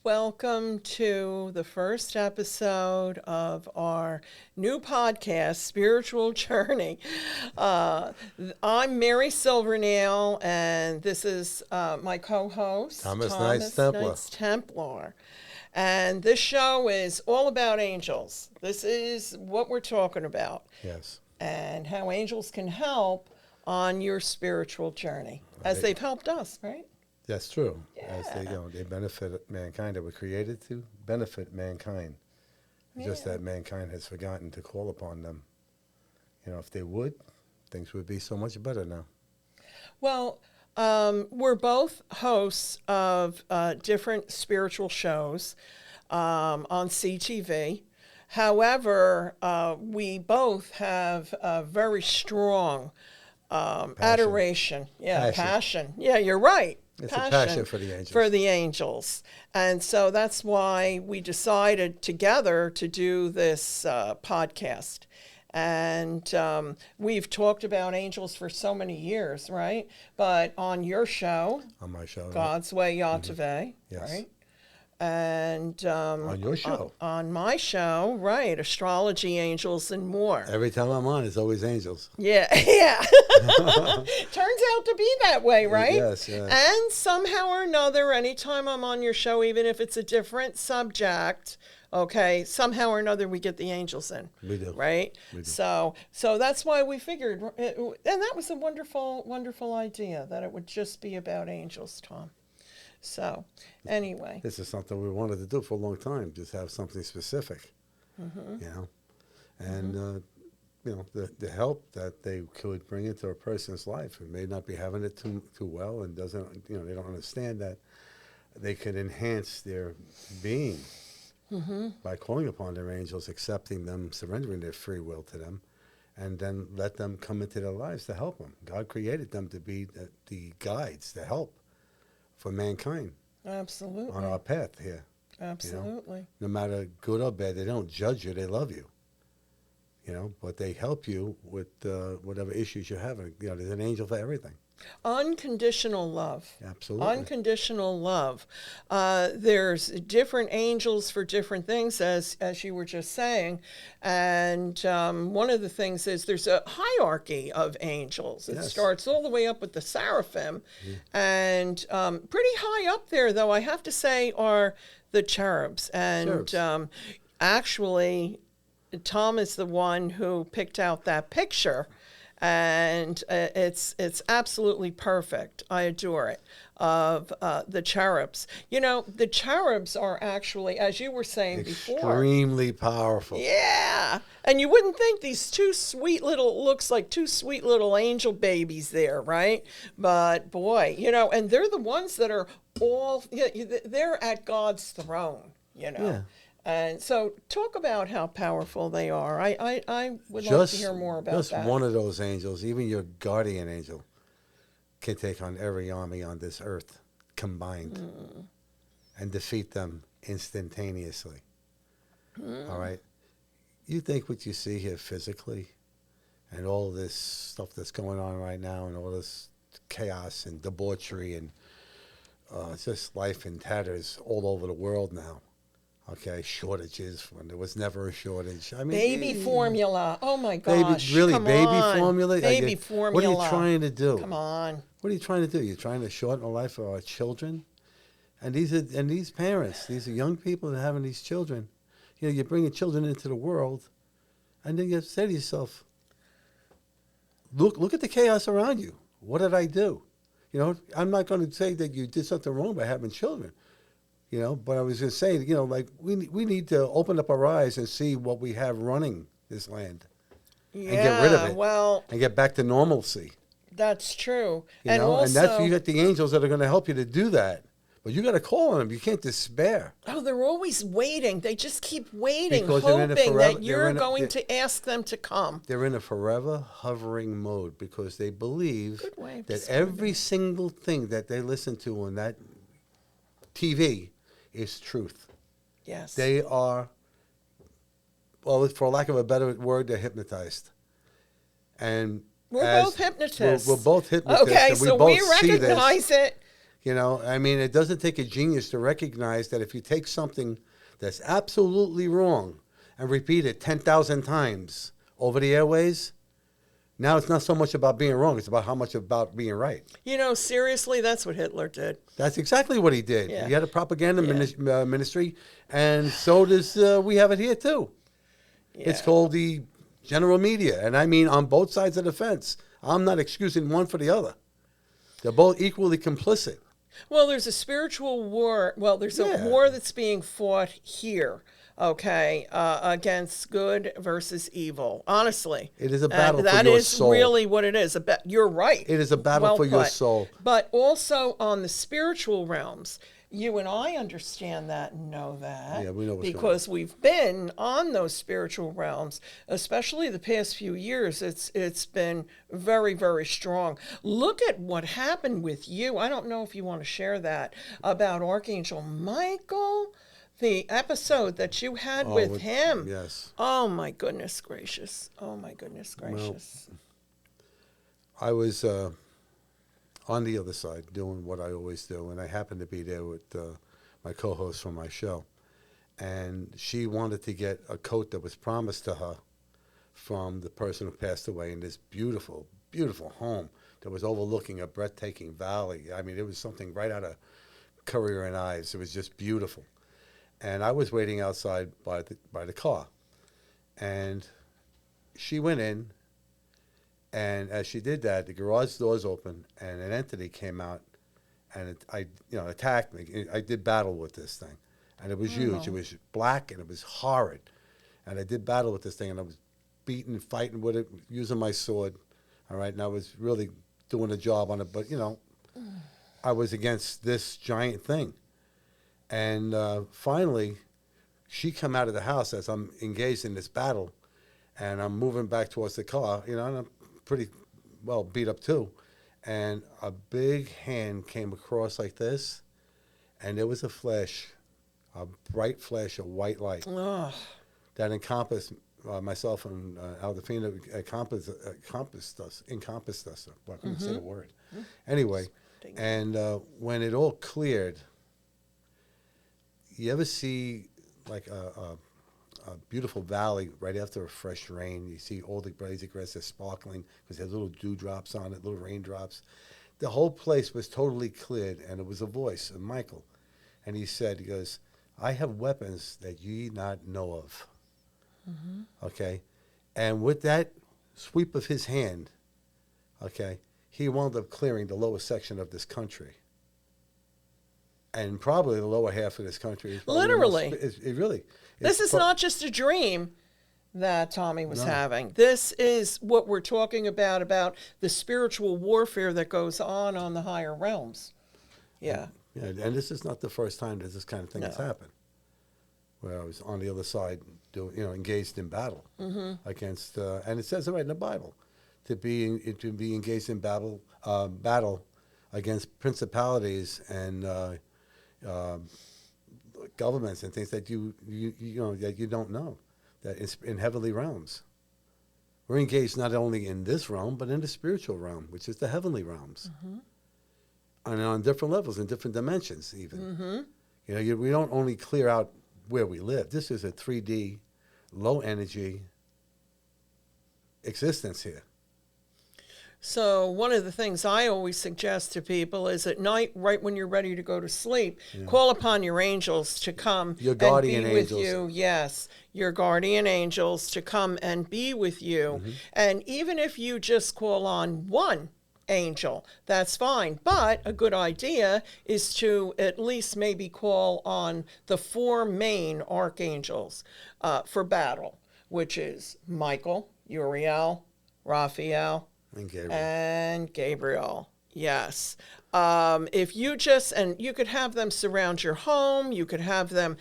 Welcome to the first episode of our new podcast, Spiritual Journey. I'm Mary Silvernail, and this is my co-host, Thomas Knights Templar. Knights Templar. And this show is all about angels. This is what we're talking about. Yes. And how angels can help on your spiritual journey, as they've helped us, right? That's true. Yeah. As they benefit mankind. They were created to benefit mankind. Just that mankind has forgotten to call upon them. If they would, things would be so much better now. Well, we're both hosts of different spiritual shows on CTV. However, we both have a very strong adoration. Yeah, passion. Yeah, you're right. It's a passion for the angels. For the angels. And so that's why we decided together to do this podcast. And we've talked about angels for so many years, right? But on your show, on my show, God's Way Yahweh, yes. right? And on your show, on my show, right? Astrology, angels, and more. Every time I'm on, it's always angels. Yeah, yeah. Turns out to be that way, right? Yes, yes. And somehow or another, anytime I'm on your show, even if it's a different subject, okay, somehow or another we get the angels in. We do. Right? We do. So that's why we figured, and that was a wonderful, wonderful idea, that it would just be about angels, Tom. So, anyway. This is something we wanted to do for a long time, just have something specific, and, the help that they could bring into a person's life who may not be having it too well and doesn't, they don't understand that they can enhance their being by calling upon their angels, accepting them, surrendering their free will to them, and then let them come into their lives to help them. God created them to be the guides, the help for mankind. Absolutely. On our path here. Absolutely. No matter good or bad, they don't judge you, they love you. But they help you with whatever issues you're having. There's an angel for everything. Unconditional love. Absolutely. Unconditional love. There's different angels for different things, as you were just saying. And one of the things is there's a hierarchy of angels. It starts all the way up with the seraphim. And pretty high up there, though, I have to say, are the cherubs. And actually, Tom is the one who picked out that picture. And it's absolutely perfect. I adore it, of the cherubs. The cherubs are actually, as you were saying before, extremely powerful. Yeah. And you wouldn't think these looks like two sweet little angel babies there, right? But boy, and they're the ones that are they're at God's throne, Yeah. And so talk about how powerful they are. I would love to hear more about that. Just one of those angels, even your guardian angel, can take on every army on this earth combined and defeat them instantaneously. All right? You think what you see here physically and all this stuff that's going on right now and all this chaos and debauchery and it's just life in tatters all over the world now. Okay, shortages when there was never a shortage. I mean, baby formula. Oh my gosh! Baby on. formula. Baby formula. What are you trying to do? Come on. What are you trying to do? You're trying to shorten the life of our children, and these parents, these are young people that are having these children. You're bringing children into the world, and then you say to yourself, "Look at the chaos around you. What did I do?" I'm not going to say that you did something wrong by having children. But I was just saying, we need to open up our eyes and see what we have running this land and get rid of it and get back to normalcy. That's true. And that's you got the angels that are going to help you to do that. But you got to call on them. You can't despair. Oh, they're always waiting. They just keep waiting, Because hoping that you're going to ask them to come. They're in a forever hovering mode because they believe that every single thing that they listen to on that TV is truth. Yes. They are, well, for lack of a better word, they're hypnotized. And we're both hypnotists. We're both hypnotists. Okay, and so we recognize it. You know, I mean, it doesn't take a genius to recognize that if you take something that's absolutely wrong and repeat it 10,000 times over the airways, now it's not so much about being wrong, it's about how much about being right. You know, seriously, that's what Hitler did. That's exactly what he did. Yeah. He had a propaganda Yeah. ministry, and so does we have it here too. It's Yeah. called the general media, and I mean on both sides of the fence. I'm not excusing one for the other. They're both equally complicit. Well, there's a spiritual war. Well, there's a Yeah. war that's being fought here, okay, against good versus evil. Honestly, It is a battle for that your is soul. really what it is. You're right. It is a battle Well for your put. soul. But also on the spiritual realms, you and I understand that and know that. Yeah, we know what's going on. because we've been on those spiritual realms, especially the past few years. It's been very, very strong. Look at what happened with you. I don't know if you want to share that about Archangel Michael, the episode that you had with him. Yes. Oh my goodness gracious. Oh my goodness gracious. I was on the other side doing what I always do, and I happened to be there with my co-host from my show. And she wanted to get a coat that was promised to her from the person who passed away in this beautiful, beautiful home that was overlooking a breathtaking valley. I mean, it was something right out of Currier and Ives. It was just beautiful. And I was waiting outside by the car. And she went in, and as she did that, the garage doors opened, and an entity came out, and attacked me. I did battle with this thing, and it was huge. It was black, and it was horrid. And I did battle with this thing, and I was beating, fighting with it, using my sword. All right, and I was really doing a job on it, but I was against this giant thing. And finally, she come out of the house as I'm engaged in this battle, and I'm moving back towards the car, and I'm pretty well beat up too. And a big hand came across like this, and there was a flash, a bright flash of white light that encompassed myself and Aldefina, encompassed us. Well, I couldn't say the word. Anyway, and when it all cleared, you ever see like a beautiful valley right after a fresh rain? You see all the blades of grass are sparkling because there's little dewdrops on it, little raindrops. The whole place was totally cleared, and it was a voice of Michael. And he goes, I have weapons that ye not know of. Okay? And with that sweep of his hand, okay, he wound up clearing the lower section of this country. And probably the lower half of this country. Literally. This is not just a dream that Tommy was having. This is what we're talking about the spiritual warfare that goes on the higher realms. Yeah. Yeah, and this is not the first time that this kind of thing has happened. Where I was on the other side, engaged in battle against, and it says it right in the Bible, to be engaged in battle against principalities and governments and things that you don't know, that it's in heavenly realms. We're engaged not only in this realm, but in the spiritual realm, which is the heavenly realms, and on different levels, in different dimensions, even. We don't only clear out where we live. This is a 3D, low energy existence here. So one of the things I always suggest to people is at night, right when you're ready to go to sleep, call upon your angels to come Your guardian and be angels. with you. Yes, your guardian angels to come and be with you. And even if you just call on one angel, that's fine. But a good idea is to at least maybe call on the four main archangels for battle, which is Michael, Uriel, Raphael, and Gabriel. Yes. If you you could have them surround your home, you could have them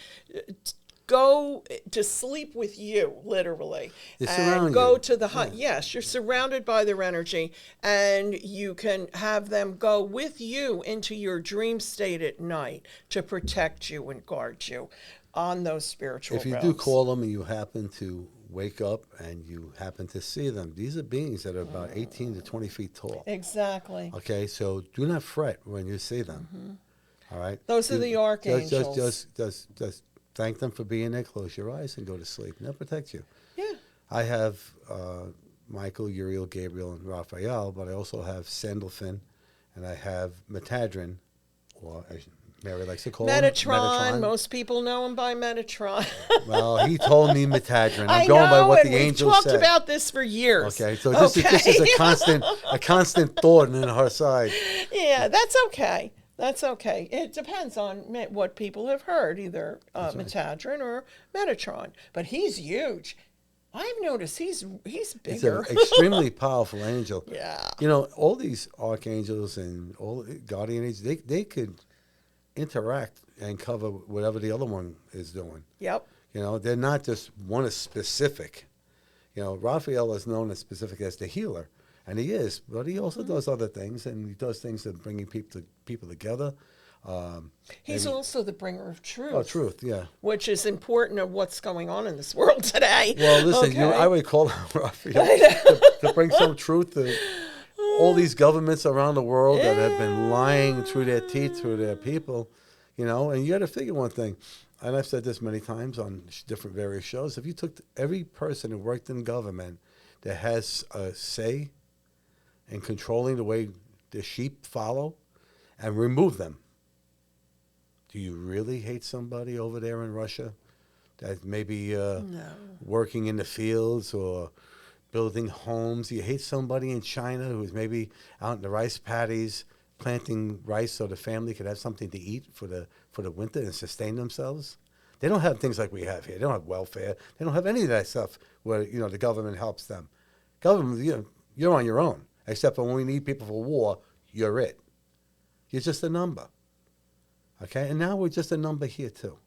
go to sleep with you, literally. And go to the hut. Yes, you're surrounded by their energy, and you can have them go with you into your dream state at night to protect you and guard you on those spiritual If you realms. do call them and you happen to wake up and you happen to see them, these are beings that are about 18 to 20 feet tall. Exactly. Okay, so do not fret when you see them. All right? Those are the archangels. Just thank them for being there. Close your eyes and go to sleep. And they'll protect you. Yeah. I have Michael, Uriel, Gabriel, and Raphael, but I also have Sandalphon, and I have Metadrin, or as Mary likes to call him, Metatron. Most people know him by Metatron. Well, he told me Metadrin. I'm I going know, by what and the we've angel talked said. about this for years. Okay, so this is a constant thought in her side. Yeah, that's okay. That's okay. It depends on what people have heard, either Metadrin or Metatron. But he's huge. I've noticed he's He's bigger. an extremely powerful angel. Yeah. You know, all these archangels and all the guardian angels, they could interact and cover whatever the other one is doing. Yep. You know, they're not just one is specific. You know, Raphael is known as specific as the healer, and he is, but he also does other things, and he does things that bringing people together. He's also the bringer of truth. Oh, truth, yeah. Which is important of what's going on in this world today. Well, listen, Okay. I would call Raphael to bring some truth to all these governments around the world that have been lying through their teeth to their people, you know. And you got to figure one thing, and I've said this many times on different various shows. If you took every person who worked in government that has a say in controlling the way the sheep follow and remove them, do you really hate somebody over there in Russia that maybe working in the fields or building homes? You hate somebody in China who's maybe out in the rice paddies planting rice so the family could have something to eat for the winter and sustain themselves? They don't have things like we have here. They don't have welfare. They don't have any of that stuff where, you know, the government helps them. Government, you know, you're on your own, except for when we need people for war, you're it. You're just a number. Okay? And now we're just a number here, too.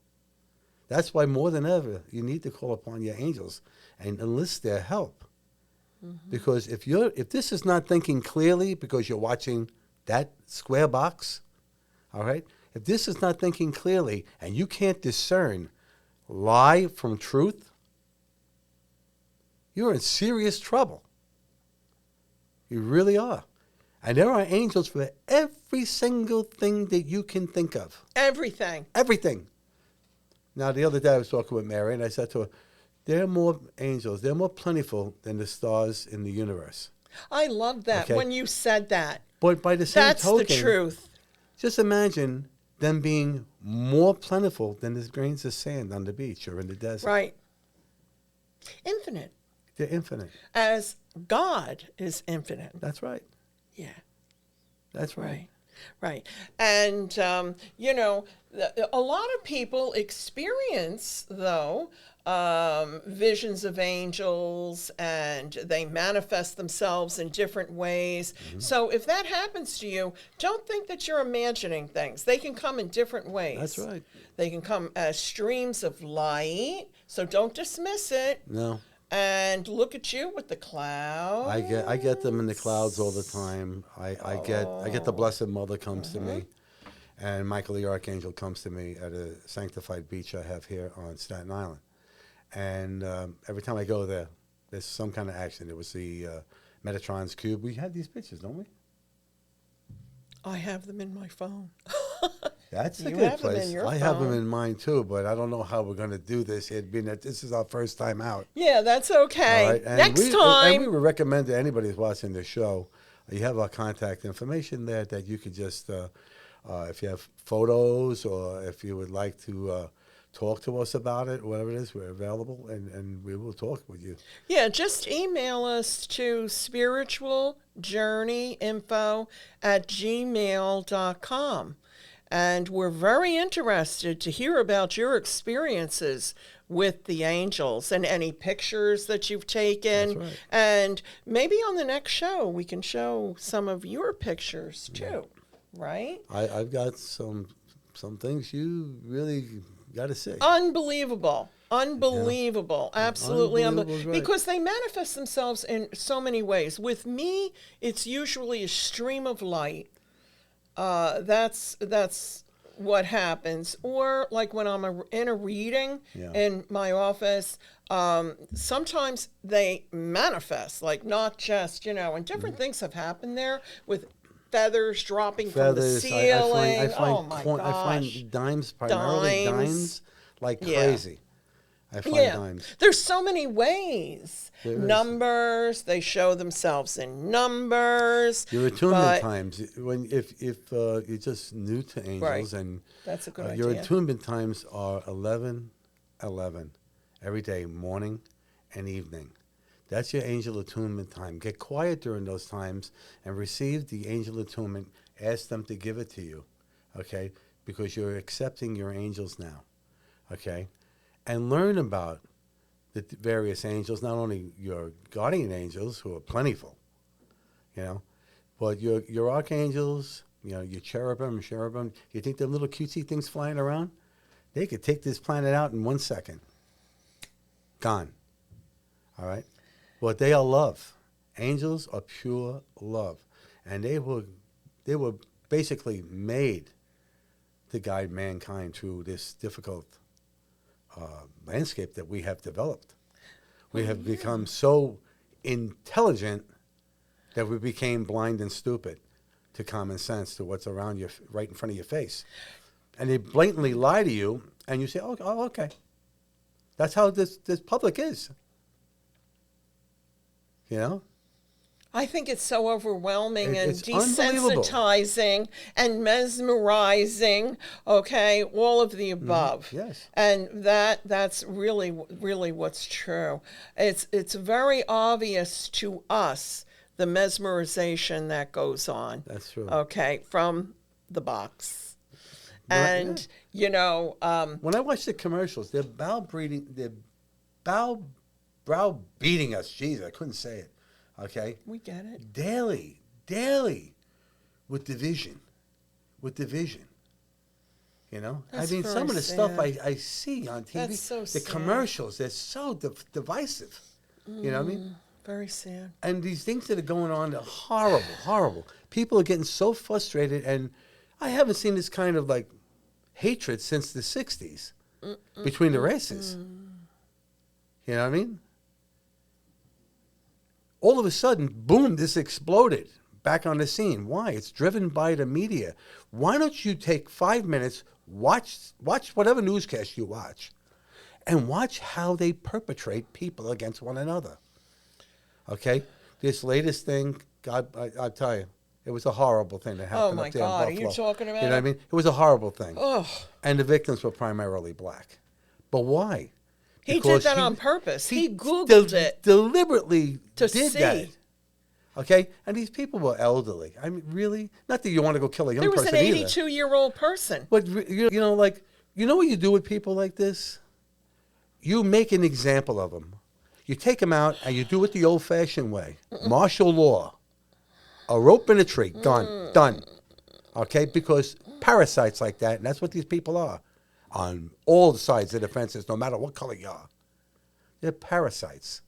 That's why more than ever, you need to call upon your angels and enlist their help. Because if this is not thinking clearly because you're watching that square box, all right? If this is not thinking clearly and you can't discern lie from truth, you're in serious trouble. You really are. And there are angels for every single thing that you can think of. Everything. Everything. Now, the other day I was talking with Mary, and I said to her, there are more angels. They're more plentiful than the stars in the universe. I love that Okay. when you said that. But by the same That's token, the truth. just imagine them being more plentiful than the grains of sand on the beach or in the desert. Right. Infinite. They're infinite. As God is infinite. That's right. Yeah. That's right. Right. And, you know, a lot of people experience, though, visions of angels, and they manifest themselves in different ways. So if that happens to you, don't think that you're imagining things. They can come in different ways. That's right. They can come as streams of light, so don't dismiss it. No. And look at you with the clouds. I get them in the clouds all the time. I get the Blessed Mother comes to me, and Michael the Archangel comes to me at a sanctified beach I have here on Staten Island. And every time I go there, there's some kind of action. There was the Metatron's cube. We had these pictures, don't we? I have them in my phone. That's a You good have them in place. your I have them phone. in mine too, but I don't know how we're going to do this. It being that this is our first time out. Yeah, that's okay. All right? And Next we time. would recommend to anybody who's watching the show, you have our contact information there that you could just, if you have photos or if you would like to talk to us about it, whatever it is, we're available and we will talk with you. Yeah, just email us to spiritualjourneyinfo@gmail.com. And we're very interested to hear about your experiences with the angels and any pictures that you've taken. That's right. And maybe on the next show, we can show some of your pictures too, right? I've got some things you really got to see. Unbelievable. Unbelievable. Absolutely Unbelievable is unbelievable. right. Because they manifest themselves in so many ways. With me, it's usually a stream of light. That's what happens. Or like when I'm in a reading Yeah. in my office, sometimes they manifest, like not just, and different things have happened there with feathers dropping from the Feathers. ceiling. I find Oh my I gosh. find dimes, primarily dimes, like Yeah. crazy. I find Yeah, dimes. there's so many ways. There is. Numbers, they show themselves in numbers. Your attunement but times, when if you're just new to angels, Right. and That's a good your idea. attunement times are 11:11 every day, morning and evening. That's your angel attunement time. Get quiet during those times and receive the angel attunement. Ask them to give it to you, okay? Because you're accepting your angels now, okay? And learn about the various angels, not only your guardian angels, who are plentiful, but your archangels, your cherubim. You think they're little cutesy things flying around? They could take this planet out in 1 second. Gone. All right? But they are love. Angels are pure love. And they were basically made to guide mankind through this difficult landscape that we have developed. We have become so intelligent that we became blind and stupid to common sense, to what's around you, right in front of your face. And they blatantly lie to you, and you say, oh okay. That's how this public is. I think it's so overwhelming and It's unbelievable. desensitizing and mesmerizing. Okay, all of the above. Yes. And that's really what's true. It's very obvious to us, the mesmerization that goes on. That's true. Okay, from the box. Right, And when I watch the commercials, they're browbeating us. Jeez, I couldn't say it. Okay? we get it. Daily, with division. That's I mean, some very of the stuff sad. I see on TV, That's so the sad. commercials, they're so divisive. You know what I mean? Very sad. And these things that are going on are horrible. People are getting so frustrated, and I haven't seen this kind of like hatred since the 60s between the races. You know what I mean? All of a sudden, boom, this exploded back on the scene. Why? It's driven by the media. Why don't you take 5 minutes, watch whatever newscast you watch, and watch how they perpetrate people against one another. Okay? This latest thing, God, I tell you, it was a horrible thing that happened my up there in God, are Buffalo. you talking about You know what I it? mean? It was a horrible thing. Oh, And the victims were primarily black. But why? he did Because that on purpose. He Googled it. Deliberately To did see. that. Okay? And these people were elderly. I mean, really? Not that you want to go kill a young There was person an either. 82-year-old person. But, you know what you do with people like this? You make an example of them. You take them out and you do it the old-fashioned way. Martial law. A rope and a tree. Done. Okay? Because parasites like that, and that's what these people are, on all sides of the fences, no matter what color you are. They're parasites.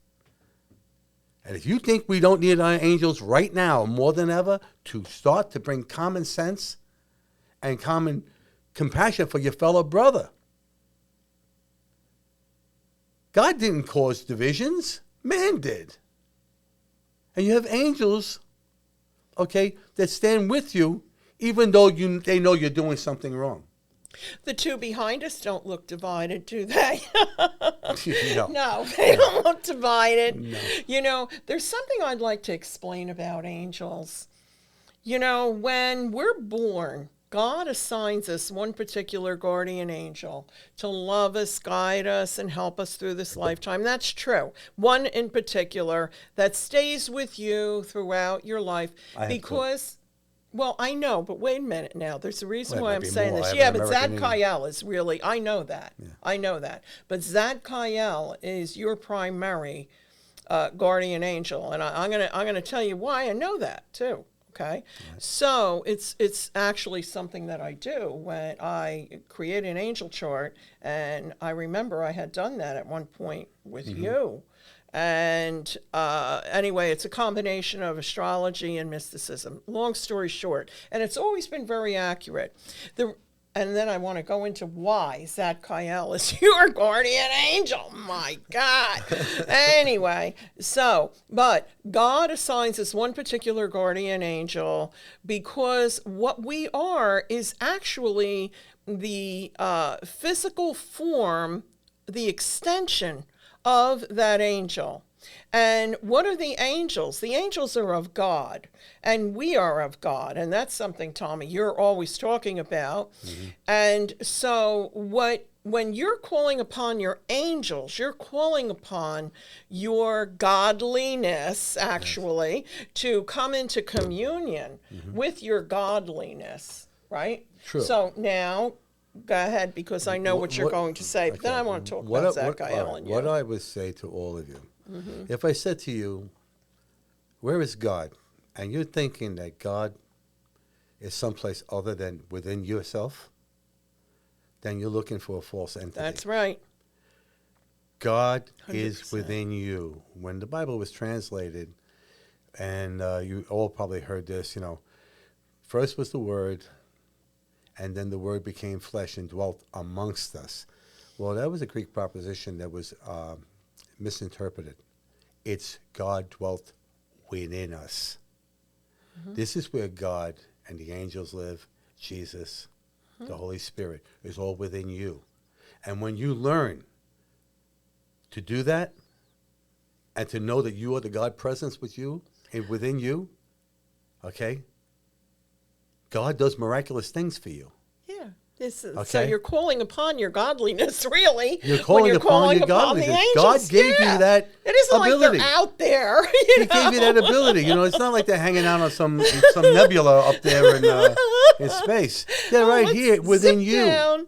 And if you think we don't need our angels right now more than ever to start to bring common sense and common compassion for your fellow brother, God didn't cause divisions. Man did. And you have angels, okay, that stand with you even though they know you're doing something wrong. The two behind us don't look divided, do they? No. No, they don't look divided. No. There's something I'd like to explain about angels. When we're born, God assigns us one particular guardian angel to love us, guide us, and help us through this lifetime. That's true. One in particular that stays with you throughout your life I have because... Well, I know, but wait a minute now. There's a reason Well, it why might I'm be saying more. I this. have Yeah, an but Zad American Kyle is really, I know that. Yeah. I know that. But Zad Kyle is your primary guardian angel. And I'm gonna tell you why I know that, too. Okay? Right. So it's actually something that I do when I create an angel chart. And I remember I had done that at one point with you. And anyway, it's a combination of astrology and mysticism. Long story short, and it's always been very accurate. and then I want to go into why Zadkiel is your guardian angel. My God. Anyway, so, but God assigns us one particular guardian angel because what we are is actually the physical form, the extension of that angel. And what are the angels? The angels are of God, and we are of God. And that's something, Tommy, you're always talking about. And so when you're calling upon your angels, you're calling upon your godliness, actually, to come into communion with your godliness, right? True. So now, go ahead, because I know what you're going to say, but then I okay. want to talk What about I- what- Zadkiel all right, and you. What I would say to all of you, if I said to you, where is God? And you're thinking that God is someplace other than within yourself, then you're looking for a false entity. That's right. God is 100%. within you. When the Bible was translated, and you all probably heard this, first was the Word, and then the Word became flesh and dwelt amongst us. Well, that was a Greek proposition that was misinterpreted. It's God dwelt within us. This is where God and the angels live, Jesus, the Holy Spirit is all within you. And when you learn to do that and to know that you are the God presence with you and within you, okay, God does miraculous things for you. Yeah. This is, So Okay. you're calling upon your godliness, really. You're when calling you're upon calling your upon the godliness. angels. God gave you Yeah. that It isn't ability. like they're out there. He gave you that ability. It's not like they're hanging out on some nebula up there in space. They're right Let's here within zip you. down.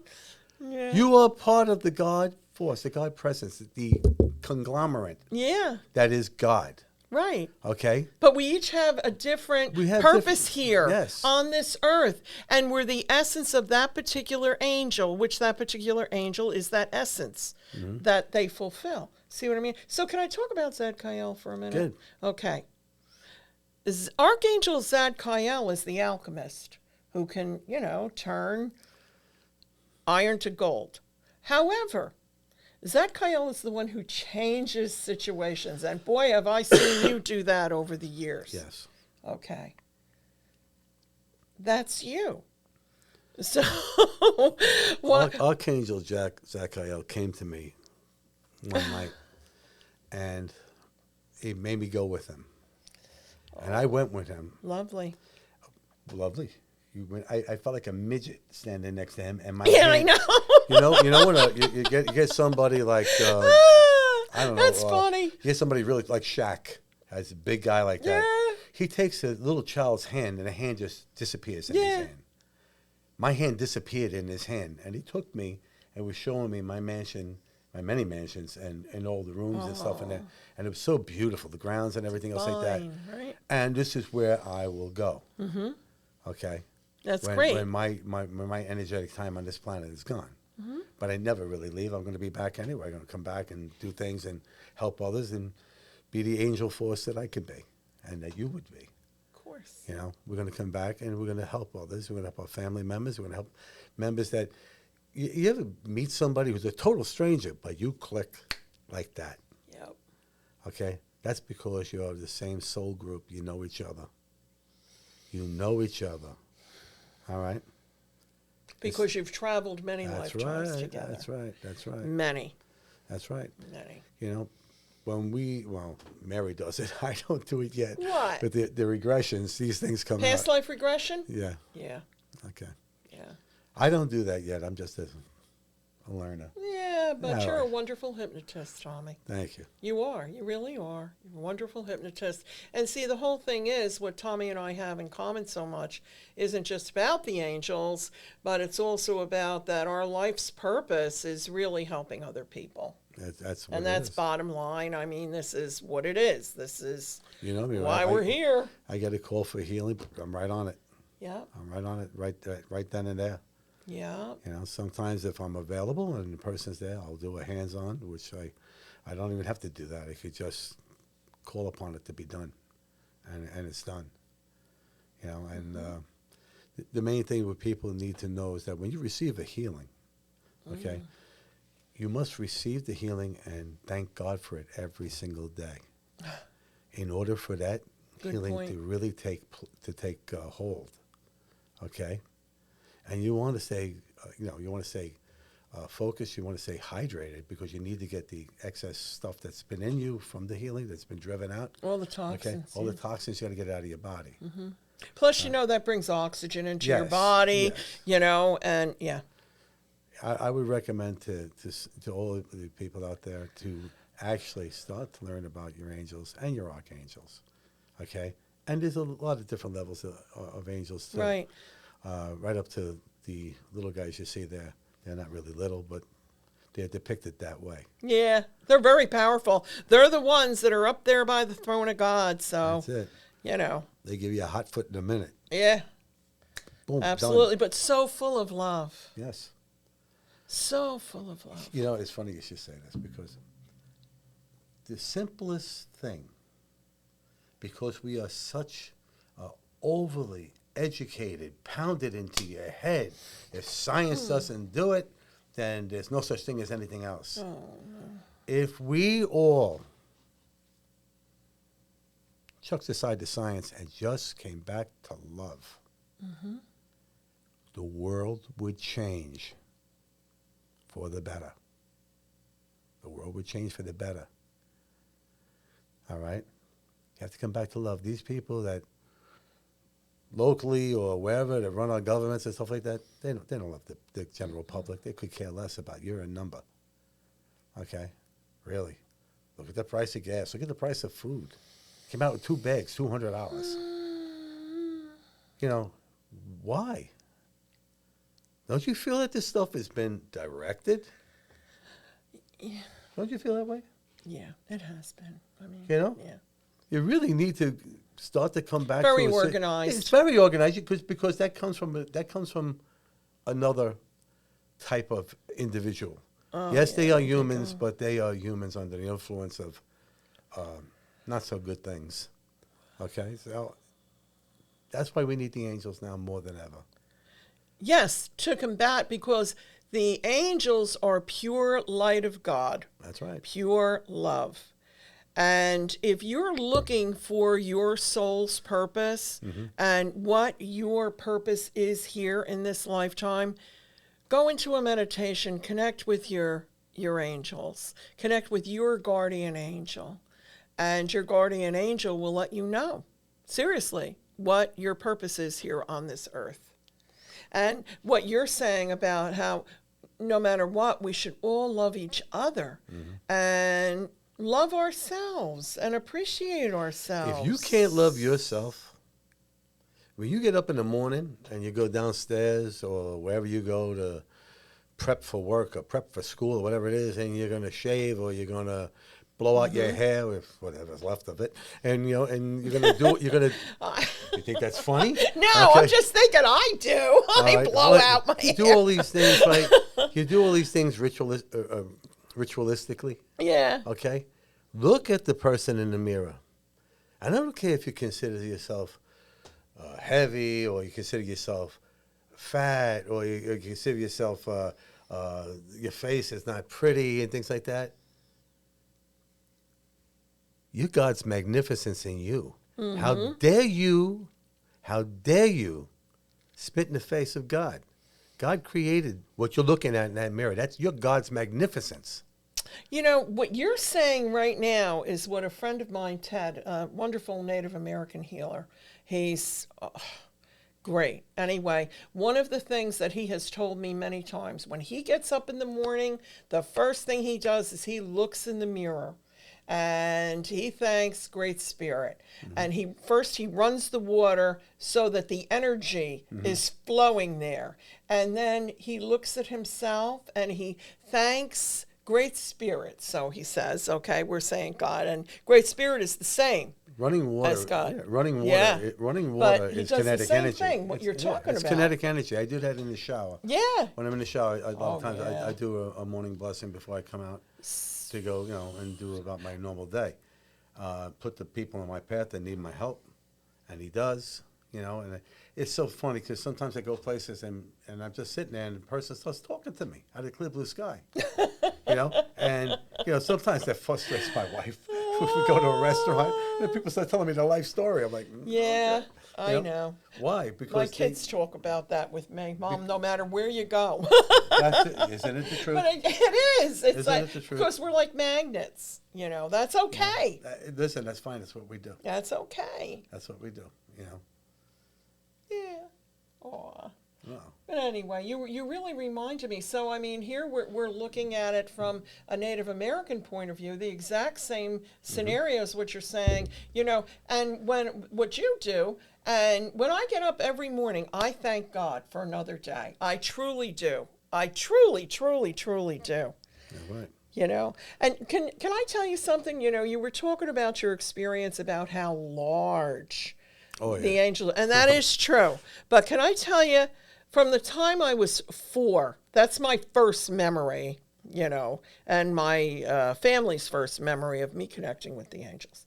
Yeah. You are part of the God force, the God presence, the conglomerate Yeah. that is God. Right. Okay? But we each have a different We have purpose different- here yes. on this earth. And we're the essence of that particular angel, which that particular angel is that essence that they fulfill. See what I mean? So can I talk about Zadkiel for a minute? Good. Okay. Archangel Zadkiel is the alchemist who can, turn iron to gold. However, Zadkiel is the one who changes situations. And boy, have I seen you do that over the years. Yes. Okay. That's you. So, what? Archangel Zadkiel came to me one night, and he made me go with him. And I went with him. Lovely. Lovely. I felt like a midget standing next to him, and my Yeah, hand, I know. you know when you get somebody like I don't know. That's funny. You get somebody really like Shaq, has a big guy like that. Yeah. He takes a little child's hand, and the hand just disappears in Yeah. his hand. My hand disappeared in his hand, and he took me and was showing me my mansion, my many mansions, and all the rooms and stuff in there. And it was so beautiful, the grounds and everything else like that. Fine, right? And this is where I will go. Mm-hmm. Okay. That's when, great. When my energetic time on this planet is gone. Mm-hmm. But I never really leave. I'm going to be back anyway. I'm going to come back and do things and help others and be the angel force that I could be and that you would be. Of course. We're going to come back and we're going to help others. We're going to help our family members. We're going to help members that you ever meet somebody who's a total stranger, but you click like that. Yep. Okay? That's because you're of the same soul group. You know each other. You know each other. All right? Because you've traveled many That's lifetimes right. together. That's right. That's right. Many. That's right. Many. When Mary does it. I don't do it yet. What? But the regressions, these things come Past out. life regression? Yeah. Yeah. Okay. Yeah. I don't do that yet. I'm just a learner. Yeah, but All you're a right. wonderful hypnotist, Tommy. Thank you. You are. You really are. You're a wonderful hypnotist. And see, the whole thing is what Tommy and I have in common so much isn't just about the angels, but it's also about that our life's purpose is really helping other people. That's what And it that's is. bottom line. I mean, this is what it is. This is You know me. why we're here. I get a call for healing. I'm right on it. Yeah. I'm right on it. Right then and there. Yeah. Sometimes if I'm available and the person's there, I'll do a hands-on, which I don't even have to do that. I could just call upon it to be done, and it's done. And the main thing what people need to know is that when you receive a healing, okay, you must receive the healing and thank God for it every single day. In order for that Good healing point. to really take hold, okay, and you want to stay, you want to stay focused. You want to stay hydrated because you need to get the excess stuff that's been in you from the healing that's been driven out. All the Okay, toxins. all yeah. the toxins you got to get out of your body. Plus, that brings oxygen into your Yes, body, yes. and yeah. I would recommend to all of the people out there to actually start to learn about your angels and your archangels, okay? And there's a lot of different levels of angels too. Right. Right up to the little guys you see there. They're not really little, but they're depicted that way. Yeah, they're very powerful. They're the ones that are up there by the throne of God. So, That's it. you They give you a hot foot in a minute. yeah, Boom, absolutely. done. But so full of love. Yes. So full of love. You know, it's funny you should say this because the simplest thing, because we are such overly educated, pounded into your head, if science doesn't do it, then there's no such thing as anything else. Oh, no. If we all chucked aside the science and just came back to love, the world would change for the better. The world would change for the better. All right? You have to come back to love. These people that locally or wherever that run our governments and stuff like that, they don't love the general public. They could care less about you're a number. Okay? Really. Look at the price of gas. Look at the price of food. Came out with 2 bags, $200. Why? Don't you feel that this stuff has been directed? Yeah. Don't you feel that way? Yeah, it has been. I mean, yeah. You really need to start to come back Very to organized. It's very organized because that comes from another type of individual. Oh, yes, they yeah, are humans, but they are humans under the influence of not so good things. Okay, so that's why we need the angels now more than ever. Yes, to combat, because the angels are pure light of God. That's right. Pure love. And if you're looking for your soul's purpose and what your purpose is here in this lifetime, go into a meditation, connect with your angels, connect with your guardian angel, and your guardian angel will let you know, seriously, what your purpose is here on this earth. And what you're saying about how no matter what, we should all love each other and love ourselves and appreciate ourselves. If you can't love yourself, when you get up in the morning and you go downstairs or wherever you go to prep for work or prep for school or whatever it is, and you're going to shave or you're going to blow out your hair with whatever's left of it, and you're going to do it. You're going to. You think that's funny? No, Okay. I'm just thinking I do. I right. blow out my You hair. do all these things, right? You do all these things ritualistically. Yeah. Okay? Look at the person in the mirror. And I don't care if you consider yourself heavy or you consider yourself fat or you consider yourself, your face is not pretty and things like that. You God's magnificence in you. How dare you spit in the face of God? God created what you're looking at in that mirror. That's your God's magnificence. You know, what you're saying right now is what a friend of mine, Ted, a wonderful Native American healer, he's great. Anyway, one of the things that he has told me many times, when he gets up in the morning, the first thing he does is he looks in the mirror and he thanks Great Spirit. And he runs the water so that the energy is flowing there. And then he looks at himself and he thanks Great Spirit. So he says, okay, we're saying God, and Great Spirit is the same. Running water, As God. yeah, running water, Yeah. Running water But he is does the kinetic same energy. thing, what you're talking it's about. kinetic energy. I do that in the shower. Yeah. When I'm in the shower, a lot of Oh, times yeah. I do a morning blessing before I come out to go, and do about my normal day. Put the people on my path that need my help, and he does. you know. And it's so funny because sometimes I go places and I'm just sitting there and the person starts talking to me out of the clear blue sky, you know. And you know, sometimes that frustrates my wife. If we go to a restaurant and people start telling me their life story, I'm like, Yeah, okay. I know. Why? Because My kids talk about that with me, Mom. No matter where you go, that's it. Isn't it the truth? but it is. It's Isn't like it the truth? because we're like magnets. You know, that's okay. Listen, that's fine. That's what we do. That's okay. That's what we do. You know. Yeah. Aw. No. But anyway, you really reminded me. So I mean, here we're looking at it from a Native American point of view, the exact same scenarios what you're saying, you know, and what you do, and when I get up every morning, I thank God for another day. I truly do. I truly, truly, truly do. Yeah, right. You know, and can I tell you something? You know, you were talking about your experience about how large the angel, and that is true. But can I tell you? From the time I was 4, that's my first memory, you know, and my family's first memory of me connecting with the angels.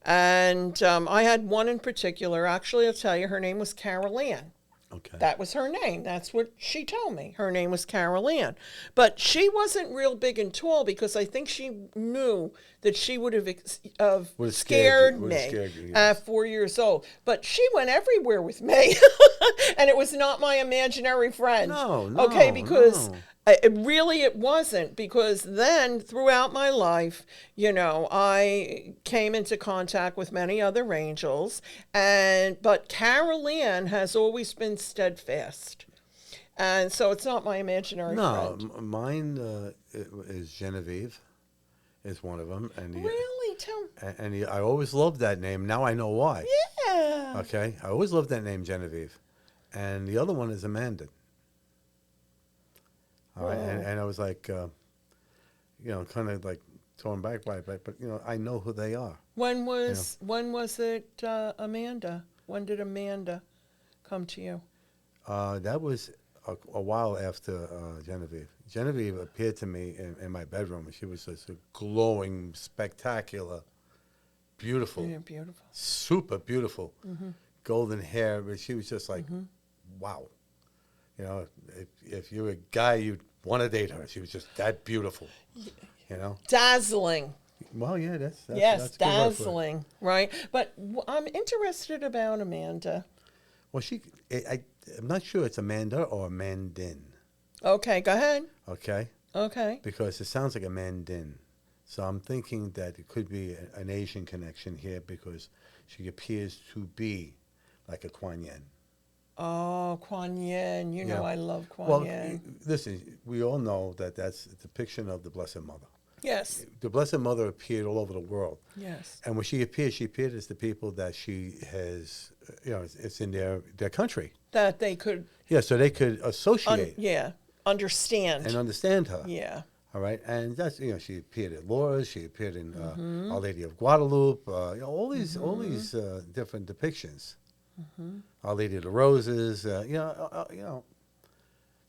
And I had one in particular. Actually, I'll tell you, her name was Carol Ann. Okay. That was her name. That's what she told me. Her name was Carol Ann. But she wasn't real big and tall because I think she knew that she would have scared me at 4 years old. But she went everywhere with me. And it was not my imaginary friend. No, okay, because no. It wasn't, because then throughout my life, you know, I came into contact with many other angels, but Carol Ann has always been steadfast, and so it's not my imaginary friend. No, mine is Genevieve, is one of them, and Really? I always loved that name. Now I know why. Yeah. Okay, I always loved that name, Genevieve, and the other one is Amanda. All right, and I was like, you know, kind of like torn back by it, but you know, I know who they are. When was it Amanda? When did Amanda come to you? That was a while after Genevieve. Genevieve appeared to me in my bedroom, and she was just a glowing, spectacular, beautiful, Beautiful, super beautiful, golden hair. But she was just like, wow. You know, if you were a guy, you'd want to date her. She was just that beautiful, you know? dazzling. Well, yeah, that's Yes, that's a good word for it. dazzling, right? But I'm interested about Amanda. Well, I'm not sure it's Amanda or Amandin, Okay, go ahead. okay? Okay. Because it sounds like a Mandin. So I'm thinking that it could be an Asian connection here because she appears to be like a Kuan Yin. Oh, Kuan Yin. You know Yeah. I love Kuan Well, Yin. listen, we all know that that's a depiction of the Blessed Mother. Yes. The Blessed Mother appeared all over the world. Yes. And when she appeared as the people that she has, you know, it's in their country. That they could, Yeah, so they could associate understand. and understand her. Yeah. All right, and that's, you know, she appeared at Lourdes, she appeared in Our Lady of Guadalupe, you know, all these different depictions. Our Lady of the Roses, you know,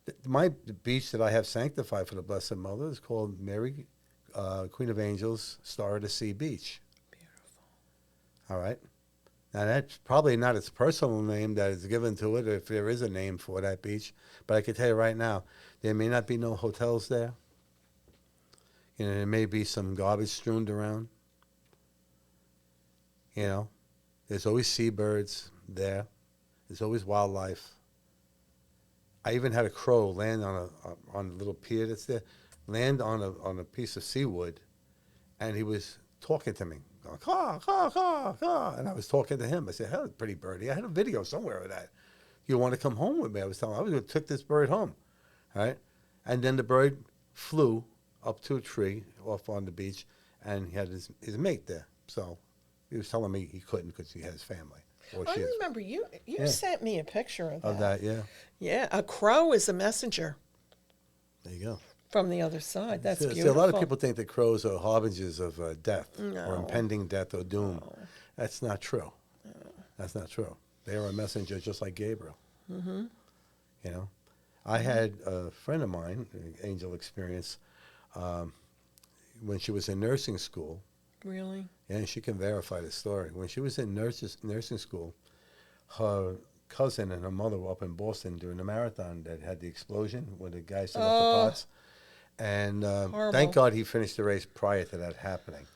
the beach that I have sanctified for the Blessed Mother is called Mary, Queen of Angels, Star of the Sea Beach. Beautiful. All right. Now, that's probably not its personal name that is given to it, if there is a name for that beach. But I can tell you right now, there may not be no hotels there. You know, there may be some garbage strewn around. You know, there's always seabirds there. There's always wildlife. I even had a crow land on a little pier that's there, land on a piece of seawood, and he was talking to me. Going, caw, caw, caw, caw. And I was talking to him. I said, "Hell, pretty birdie." I had a video somewhere of that. You want to come home with me? I was telling him, I was going to take this bird home. All right? And then the bird flew up to a tree off on the beach, and he had his mate there. So he was telling me he couldn't because he has family. Or I she has remember you sent me a picture of that. of that, yeah. Yeah, a crow is a messenger There you go. from the other side. That's See, beautiful. a lot of people think that crows are harbingers of death or No. impending death or doom. That's not true. That's not true. They are a messenger just like Gabriel. You know, I had a friend of mine, an angel experience, when she was in nursing school. Really? And she can verify the story. When she was in nursing school, her cousin and her mother were up in Boston during the marathon that had the explosion where the guy set up Oh. the pots. And Horrible. thank God he finished the race prior to that happening.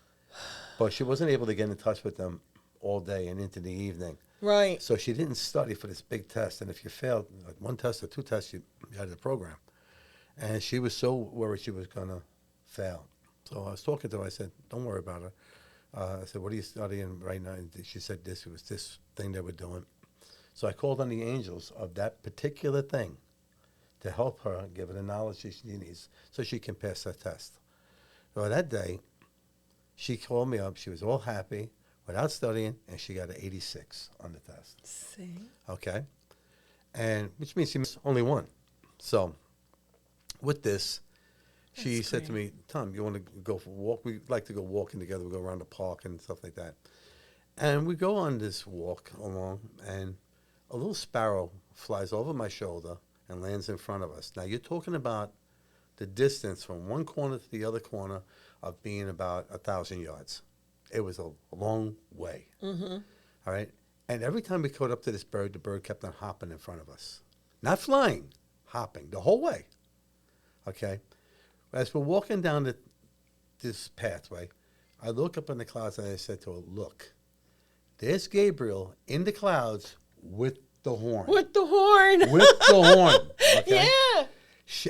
But she wasn't able to get in touch with them all day and into the evening. Right. So she didn't study for this big test. And if you failed like one test or two tests, you had the program. And she was so worried she was going to fail. So I was talking to her. I said, don't worry about her. I said, what are you studying right now? And she said this. It was this thing they were doing. So I called on the angels of that particular thing to help her, give her the knowledge she needs so she can pass that test. So that day, she called me up. She was all happy without studying, and she got an 86 on the test. See? Okay? And which means she missed only one. So with this, she That's said to great. me, Tom, you want to go for a walk? We like to go walking together. We go around the park and stuff like that. And we go on this walk along, and a little sparrow flies over my shoulder and lands in front of us. Now, you're talking about the distance from one corner to the other corner of being about 1,000 yards. It was a long way. Mm-hmm. All right? And every time we caught up to this bird, the bird kept on hopping in front of us. Not flying, hopping the whole way. Okay? As we're walking down this pathway, I look up in the clouds and I said to her, look, there's Gabriel in the clouds with the horn. With the horn. With the horn. Okay? Yeah.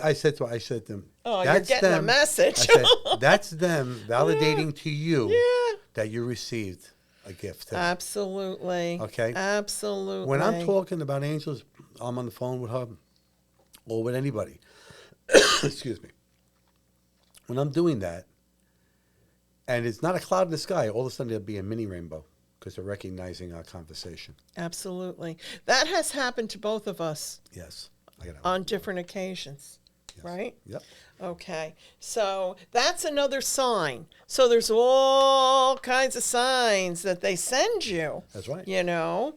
I said to them, Oh, you're that's getting a them. message. I said, that's them validating to you Yeah. that you received a gift. today." Absolutely. Okay. Absolutely. When I'm talking about angels, I'm on the phone with her or with anybody. Excuse me. When I'm doing that, and it's not a cloud in the sky, all of a sudden there'll be a mini rainbow because they're recognizing our conversation. Absolutely. That has happened to both of us Yes. I got it. on different occasions, Yes. right? Yep. Okay. So that's another sign. So there's all kinds of signs that they send you. That's right. You know?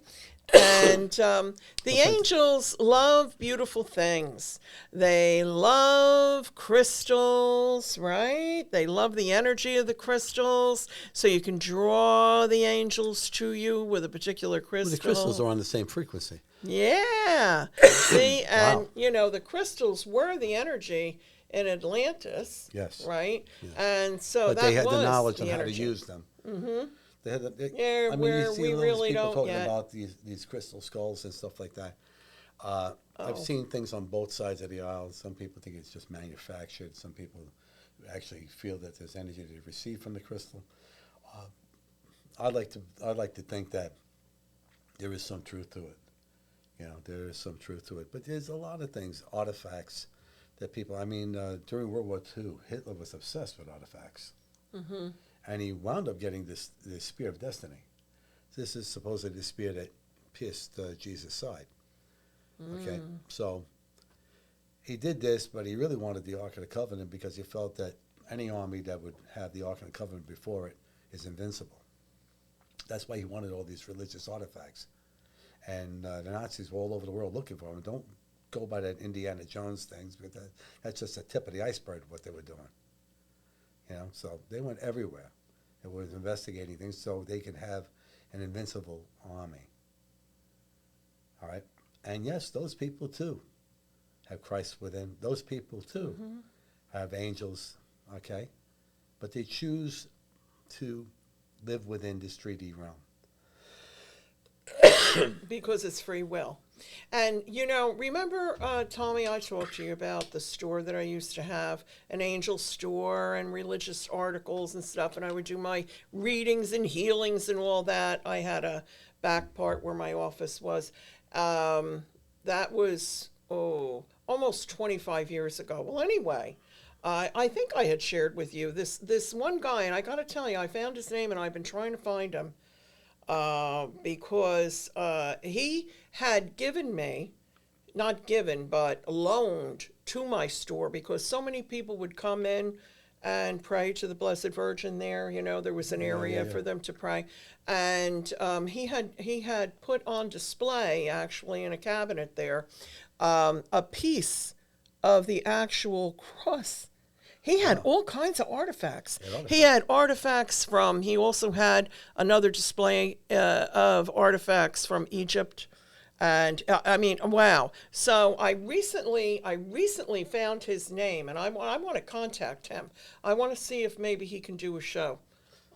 And the angels love beautiful things. They love crystals, right? They love the energy of the crystals. So you can draw the angels to you with a particular crystal. Well, the crystals are on the same frequency. Yeah. See, and Wow. you know, the crystals were the energy in Atlantis. Yes. Right? Yes. And so But that they had was the knowledge the on how to energy. use them. Mm-hmm. They had Yeah, I mean, where you see we those really people don't talking yet. about these crystal skulls and stuff like that. Oh. I've seen things on both sides of the aisle. Some people think it's just manufactured. Some people actually feel that there's energy to receive from the crystal. I'd like to think that there is some truth to it. You know, there is some truth to it. But there's a lot of things, artifacts, that people. I mean, during World War II, Hitler was obsessed with artifacts. Mm-hmm. And he wound up getting this spear of destiny. This is supposedly the spear that pierced Jesus' side. Okay, so he did this, but he really wanted the Ark of the Covenant because he felt that any army that would have the Ark of the Covenant before it is invincible. That's why he wanted all these religious artifacts. And the Nazis were all over the world looking for them. Don't go by that Indiana Jones things, because that's just the tip of the iceberg of what they were doing. You know, so they went everywhere and was investigating things so they could have an invincible army. All right? And yes, those people too have Christ within. Those people too have angels, okay? But they choose to live within this 3D realm. Because it's free will. And, you know, remember, Tommy, I talked to you about the store that I used to have, an angel store and religious articles and stuff, and I would do my readings and healings and all that. I had a back part where my office was. That was, almost 25 years ago. Well, anyway, I think I had shared with you this one guy, and I got to tell you, I found his name, and I've been trying to find him. Because he had given me, not given, but loaned to my store because so many people would come in and pray to the Blessed Virgin there. You know, there was an area for them to pray. And he had put on display, actually, in a cabinet there, a piece of the actual cross. He had all kinds of artifacts. He had artifacts from, he also had another display of artifacts from Egypt, And I mean, wow. So I recently found his name, and I want to contact him. I want to see if maybe he can do a show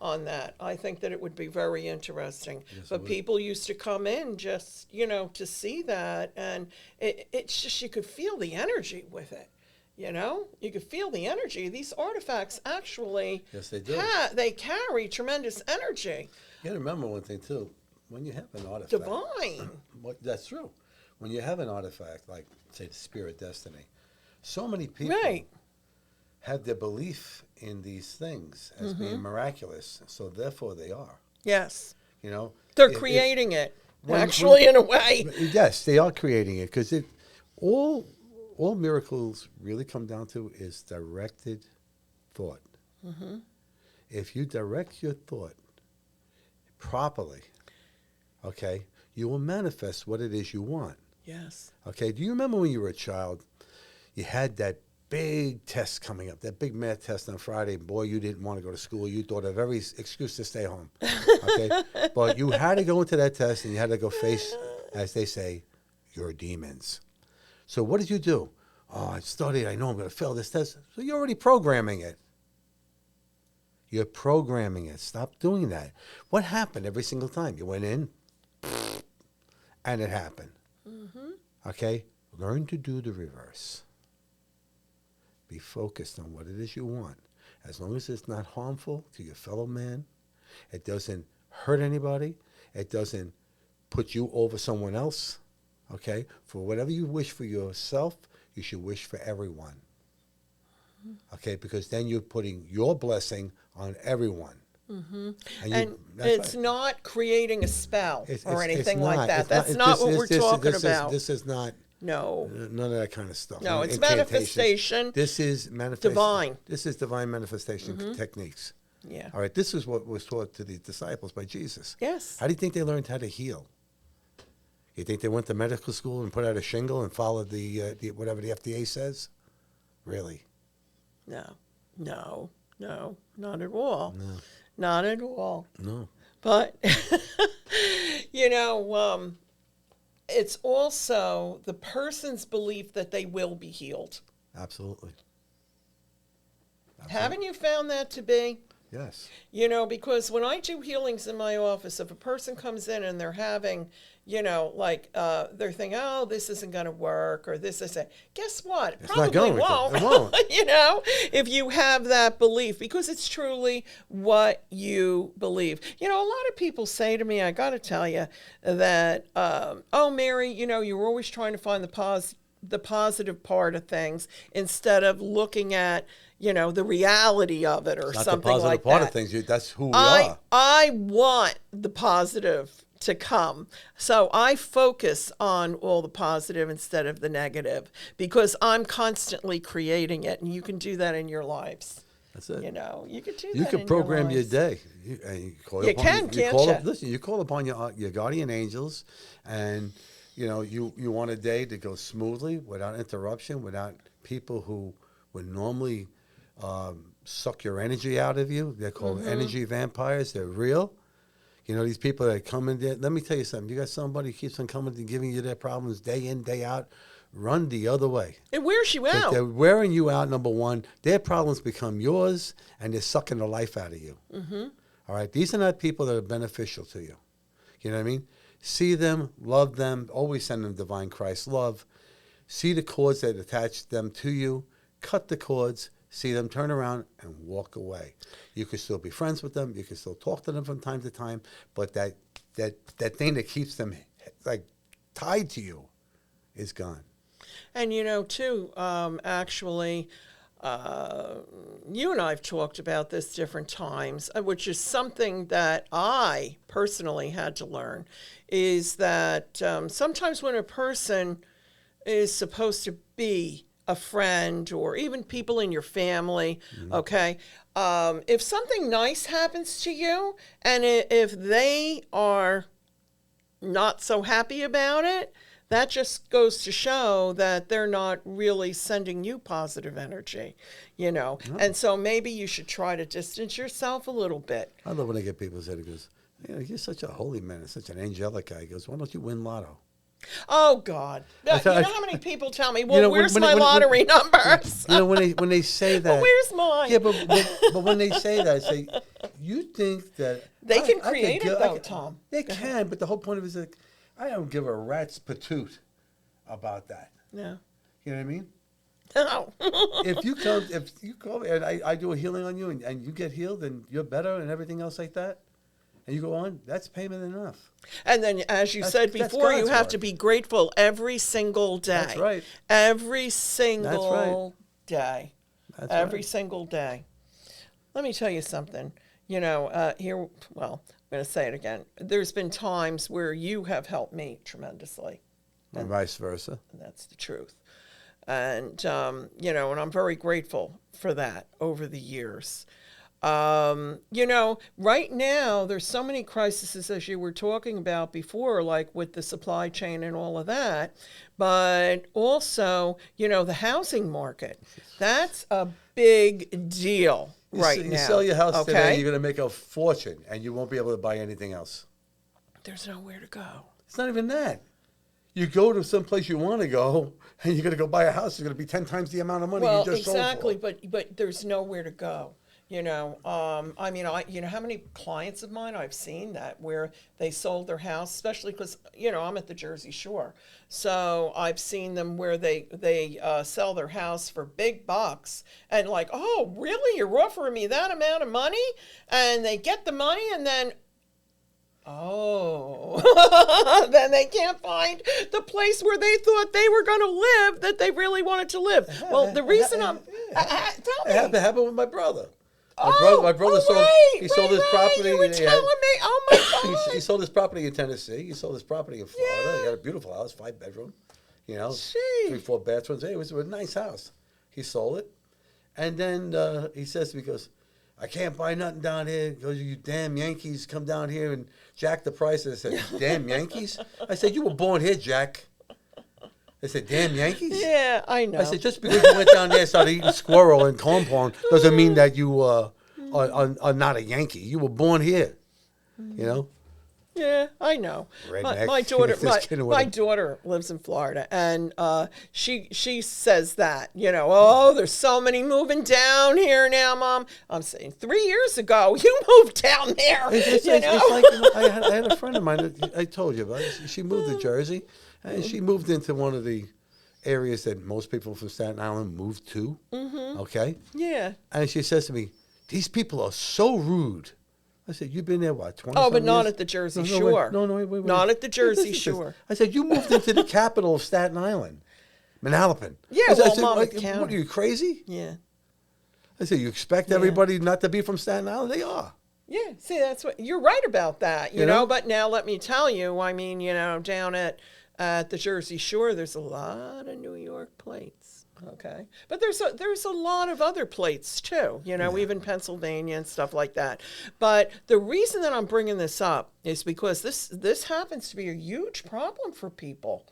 on that. I think that it would be very interesting. Yes, it But would. people used to come in just, to see that, and it's just, you could feel the energy with it. You could feel the energy. These artifacts actually, Yes, they do. they carry tremendous energy. You got to remember one thing too. When you have an artifact, Divine. that's true. When you have an artifact like, say, the Spirit Destiny, so many people Right. have their belief in these things as being miraculous, so therefore they are. Yes. You know, They're It- it- creating it, when- actually, in a way. Yes, they are creating it because all miracles really come down to is directed thought. If you direct your thought properly, okay, you will manifest what it is you want. Yes. Okay, do you remember when you were a child, you had that big test coming up, that big math test on Friday? Boy, you didn't want to go to school. You thought of every excuse to stay home. Okay, but you had to go into that test and you had to go face, as they say, your demons. So what did you do? Oh, I studied. I know I'm going to fail this test. So you're already programming it. You're programming it. Stop doing that. What happened every single time? You went in, and it happened. Okay? Learn to do the reverse. Be focused on what it is you want. As long as it's not harmful to your fellow man, it doesn't hurt anybody, it doesn't put you over someone else. Okay? For whatever you wish for yourself, you should wish for everyone. Okay? Because then you're putting your blessing on everyone. And it's not creating a spell or anything like not. that. It's That's not what we're talking about. This is not No. none of that kind of stuff. No, it's Incantations. manifestation. This is manifestation. Divine. This is divine manifestation techniques. Yeah. All right, this is what was taught to the disciples by Jesus. Yes. How do you think they learned how to heal? You think they went to medical school and put out a shingle and followed the whatever the FDA says? Really? No. No. No. Not at all. No. Not at all. No. But, it's also the person's belief that they will be healed. Absolutely. Haven't you found that to be? Yes. Because when I do healings in my office, if a person comes in and they're having, they're thinking, oh, this isn't going to work, or this isn't, guess what? It's Probably not going to. won't. It won't. If you have that belief, because it's truly what you believe. A lot of people say to me, I got to tell you that, oh, Mary, you're always trying to find the positive part of things instead of looking at, the reality of it or Not something the positive like part that. of things. That's who we are. I want the positive to come. So I focus on all the positive instead of the negative because I'm constantly creating it. And you can do that in your lives. That's it. You could do that. You can in program your your lives. day. You can't Listen, you call upon your guardian angels, and you want a day to go smoothly, without interruption, without people who would normally suck your energy out of you. They're called energy vampires. They're real. These people that come in there. Let me tell you something. You got somebody who keeps on coming and giving you their problems day in, day out. Run the other way. It wears you out. They're wearing you out, number one. Their problems become yours, and they're sucking the life out of you. All right? These are not people that are beneficial to you. You know what I mean? See them, love them, always send them divine Christ love. See the cords that attach them to you, cut the cords, see them turn around and walk away. You can still be friends with them, you can still talk to them from time to time, but that thing that keeps them like tied to you is gone. And too, actually, you and I have talked about this different times, which is something that I personally had to learn, is that sometimes when a person is supposed to be a friend or even people in your family, okay, if something nice happens to you and if they are not so happy about it, that just goes to show that they're not really sending you positive energy, And so maybe you should try to distance yourself a little bit. I love when I get people say, it goes, you're such a holy man, such an angelic guy. He goes, why don't you win lotto? Oh God! I You tell- know how many people tell me, "Well, know, where's my lottery numbers?" You know, when they say that. But where's mine? Yeah, but when they say that, I say, you think that They can I could create it, give- though, Tom. They can, but the whole point of it is like, I don't give a rat's patoot about that. No. You know what I mean? No. If you come and I do a healing on you and you get healed and you're better and everything else like that, and you go on, that's payment enough. And then, as you said that's before, you God's have work. to be grateful every single day. That's right. Every single right. day. That's Every right. single day. Let me tell you something. You know, here, well, I'm going to say it again. There's been times where you have helped me tremendously. And vice versa. And that's the truth. And, you know, and I'm very grateful for that over the years. You know, right now, there's so many crises, as you were talking about before, like with the supply chain and all of that. But also, you know, the housing market. That's a big deal right now. You sell your house okay? today, you're going to make a fortune, and you won't be able to buy anything else. There's nowhere to go. It's not even that. You go to some place you want to go, and you're going to go buy a house. It's going to be 10 times the amount of money Well, you just exactly, sold for. but there's nowhere to go. You know, I mean, you know how many clients of mine I've seen that where they sold their house, especially because, you know, I'm at the Jersey Shore, so I've seen them where they sell their house for big bucks and like, oh, really? You're offering me that amount of money? And they get the money and then, oh, then they can't find the place where they thought they were going to live that they really wanted to live. Well, the reason I'm, tell me. It happened with my brother. My brother sold. He sold his property. You were he telling me, oh my God. He sold his property in Tennessee. He sold his property in Florida. He had a beautiful house, 5 bedroom, you know, Gee. 3, 4 bathrooms. Hey, it was a nice house. He sold it, and then he says to me, he goes, "I can't buy nothing down here." He goes, "You damn Yankees come down here and jack the price." I said, "Damn Yankees?" I said, "You were born here, Jack." I said, "Damn Yankees?" Yeah, I know. I said, "Just because you went down there and started eating squirrel and corn pone doesn't mean that you are not a Yankee. You were born here, you know." Yeah, I know. Redneck. My daughter, Just kidding with my him. daughter lives in Florida, and she says that, you know, oh, there's so many moving down here now, Mom. I'm saying 3 years ago you moved down there. It's you know? like I had a friend of mine that I told you about. She moved to Jersey, and she moved into one of the areas that most people from Staten Island move to. Mm-hmm. Okay, Yeah. and she says to me, "These people are so rude." I said, "You've been there, what, 20 Oh, but years?" not at the Jersey No, Shore. wait. Not at the Jersey Listen to this. Shore. I said, "You moved into the capital of Staten Island, Manalapan." Yeah, I said, well, Monmouth what County. are you, crazy? Yeah. I said, "You expect everybody not to be from Staten Island? They are." Yeah, see, that's what you're right about that, you know. But now let me tell you, I mean, you know, down at the Jersey Shore, there's a lot of New York plates. Okay, but there's a lot of other plates too, you know, even Pennsylvania and stuff like that. But the reason that I'm bringing this up is because this happens to be a huge problem for people.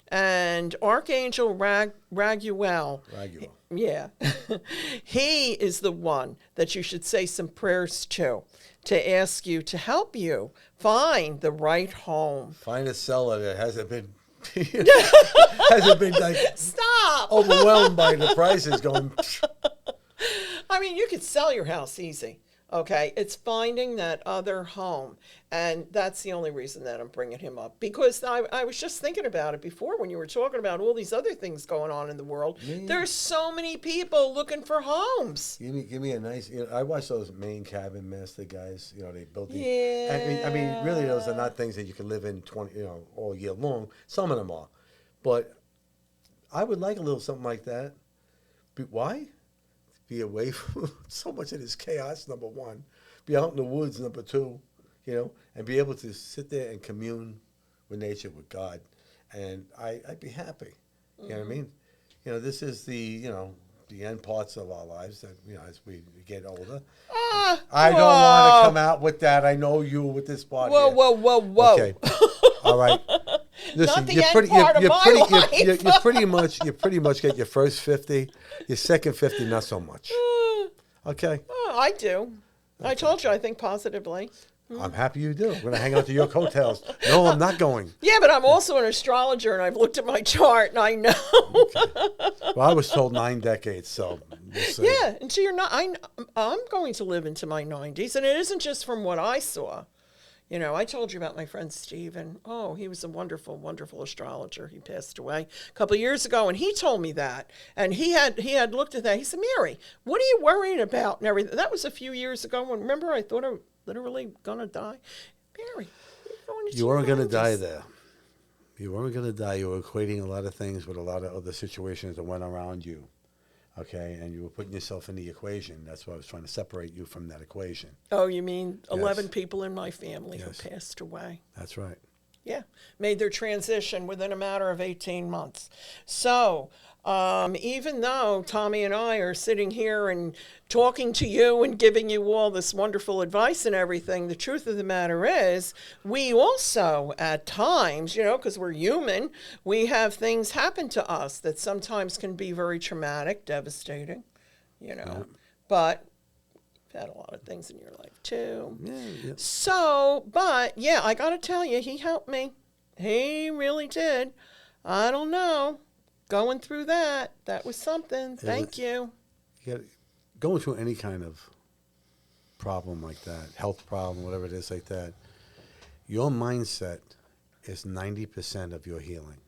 And Archangel Raguel. Yeah, he is the one that you should say some prayers to ask you to help you find the right home. Find a seller that hasn't been like Stop. overwhelmed by the prices going. I mean, you could sell your house easy. Okay, it's finding that other home. And that's the only reason that I'm bringing him up. Because I was just thinking about it before when you were talking about all these other things going on in the world. Yeah. There's so many people looking for homes. Give me a nice. You know, I watch those main cabin master guys. You know, they build the. Yeah. I mean, really, those are not things that you can live in all year long. Some of them are, but I would like a little something like that. Why? Be away from so much of this chaos, number one. Be out in the woods, number two, you know, and be able to sit there and commune with nature, with God. And I'd be happy. You know what I mean? You know, this is the end parts of our lives that, you know, as we get older. I don't want to come out with that. I know you with this part here. Whoa. Okay. All right. Listen, Not the end part of my life. you pretty much get your first 50, your second 50, not so much. Okay. I do. I told you I think positively. I'm happy you do. We're going to hang on to your coattails. No, I'm not going. Yeah, but I'm also an astrologer, and I've looked at my chart, and I know. Well, I was told 9 decades, so we'll see. Yeah, and so you're not. I'm going to live into my 90s, and it isn't just from what I saw. You know, I told you about my friend Stephen. Oh, he was a wonderful, wonderful astrologer. He passed away a couple of years ago, and he told me that. And he had looked at that. He said, "Mary, what are you worried about?" And everything. That was a few years ago. When remember, I thought I was literally gonna die. Mary, you're going to You weren't going to 90s. die there. You weren't going to die. You were equating a lot of things with a lot of other situations that went around you. Okay, and you were putting yourself in the equation. That's why I was trying to separate you from that equation. Oh, you mean 11 Yes. people in my family Yes. who passed away? That's right. Yeah, made their transition within a matter of 18 months. So even though Tommy and I are sitting here and talking to you and giving you all this wonderful advice and everything, the truth of the matter is we also at times, you know, because we're human, we have things happen to us that sometimes can be very traumatic, devastating, you know. But you've had a lot of things in your life too. Yeah. So, but yeah, I got to tell you, he helped me. He really did. I don't know. Going through that was something. Thank you. Going through any kind of problem like that, health problem, whatever it is like that, your mindset is 90% of your healing.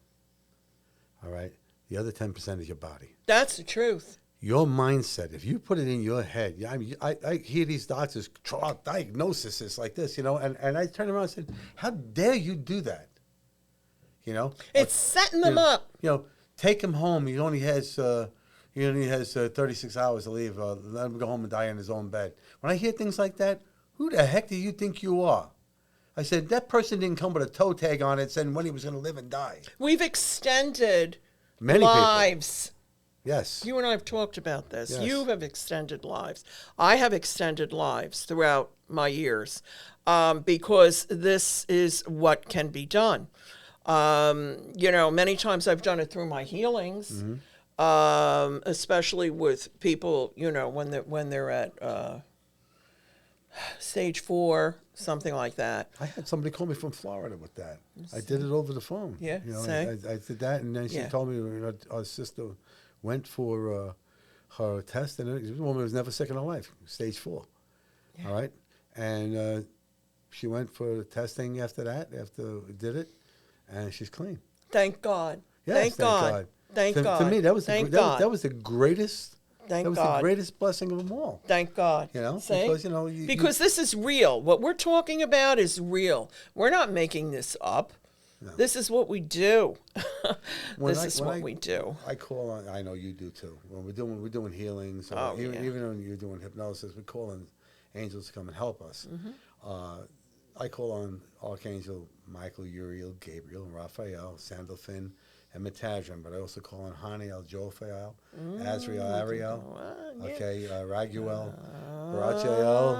All right? The other 10% is your body. That's the truth. Your mindset, if you put it in your head, I mean, I hear these doctors diagnoses like this, you know, and I turn around and said, how dare you do that? You know? It's setting them up. You know, take him home. He only has 36 hours to leave. Let him go home and die in his own bed. When I hear things like that, who the heck do you think you are? I said, that person didn't come with a toe tag on it saying when he was going to live and die. We've extended Many lives. people. Yes. You and I have talked about this. Yes. You have extended lives. I have extended lives throughout my years because this is what can be done. You know, many times I've done it through my healings, especially with people, you know, when they're at stage 4, something like that. I had somebody call me from Florida with that. I did it over the phone. Yeah, You know, say. I did that, and then she Yeah. told me, you know, our sister went for her test, and the woman was never sick in her life, stage 4. All right? And she went for testing after that, after we did it, and she's clean. Thank God. Yes, Thank God. Thank to, God. To me, that was Thank the, God. that was the greatest. Thank that was God. the greatest blessing of them all. Thank God. You know, See? because you know, because this is real. What we're talking about is real. We're not making this up. No. This is what we do. When This is what we do. I call on. I know you do too. When we're doing healings, or Oh, even yeah. even when you're doing hypnosis, we call on angels to come and help us. Mm-hmm. I call on Archangel Michael, Uriel, Gabriel, Raphael, Sandalphon, and Metadrin, but I also call on Haniel, Jophael, Azrael, Ariel, okay, Raguel, Barachiel,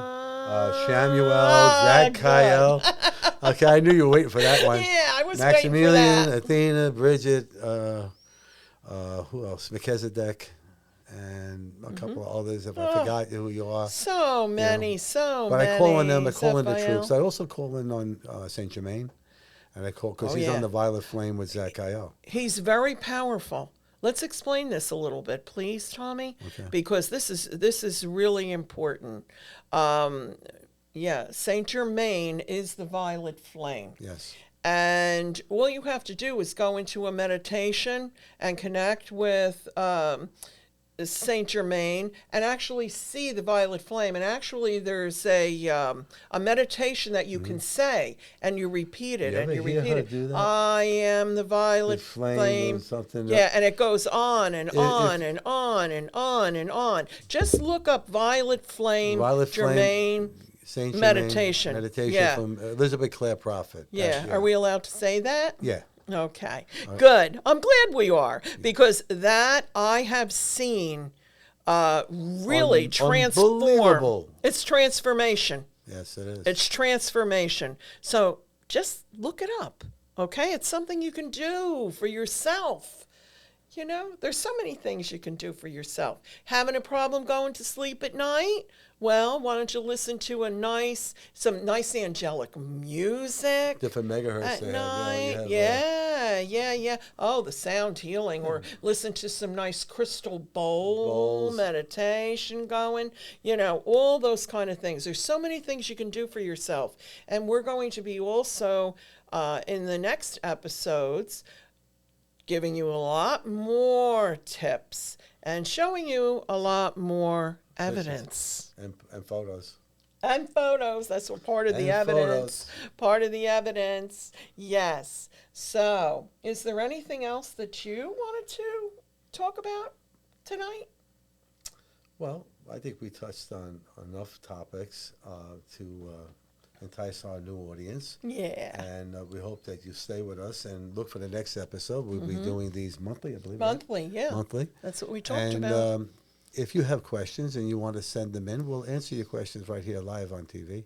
Shamuel, Zadkiel. Okay, I knew you were waiting for that one. Yeah, I was waiting for Maximilian, that. Athena, Bridget, who else? Melchizedek, and a couple of others. If I forgot who you are. So many, so But many. I call on them. I call in the Zaphael. troops. I also call in on Saint Germain, and I call because Oh, he's yeah. on the violet flame with Zadkiel. He's very powerful. Let's explain this a little bit, please, Tommy, Okay. because this is really important. Yeah, Saint Germain is the violet flame. Yes. And all you have to do is go into a meditation and connect with Saint Germain and actually see the violet flame. And actually, there's a meditation that you can say, and you repeat it, You and ever you hear repeat her it. do that? I am the violet The flame flame. or something. Yeah, and it goes on and If- on and on and on and on. Just look up violet flame, Violet flame, Germain. Saint Germain meditation. Meditation Yeah. from Elizabeth Clare Prophet. Yeah, That's- are we allowed to say that? Yeah. Okay, good. I'm glad we are because that I have seen really transform. Unbelievable. It's transformation. Yes, it is. It's transformation. So just look it up, okay? It's something you can do for yourself. You know, there's so many things you can do for yourself. Having a problem going to sleep at night? Well, why don't you listen to some nice angelic music Different megahertz at they have. night? You have, Yeah. Oh, the sound healing, or listen to some nice crystal bowl Bowls. meditation going. You know, all those kind of things. There's so many things you can do for yourself, and we're going to be also in the next episodes giving you a lot more tips and showing you a lot more evidence. and photos. And photos. That's what part of the And evidence. photos. Part of the evidence. Yes. So, is there anything else that you wanted to talk about tonight? Well, I think we touched on enough topics to entice our new audience. Yeah. And we hope that you stay with us and look for the next episode. We'll be doing these monthly, I believe. Monthly, yeah. Right? Monthly. That's what we talked And about. if you have questions and you want to send them in, we'll answer your questions right here live on TV.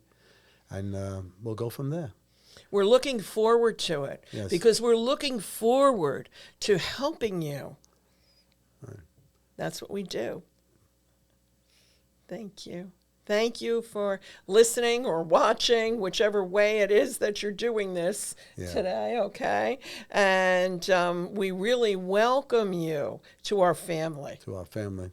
And we'll go from there. We're looking forward to it Yes. because we're looking forward to helping you. Right. That's what we do. Thank you. Thank you for listening or watching, whichever way it is that you're doing this today, okay? And we really welcome you to our family. To our family.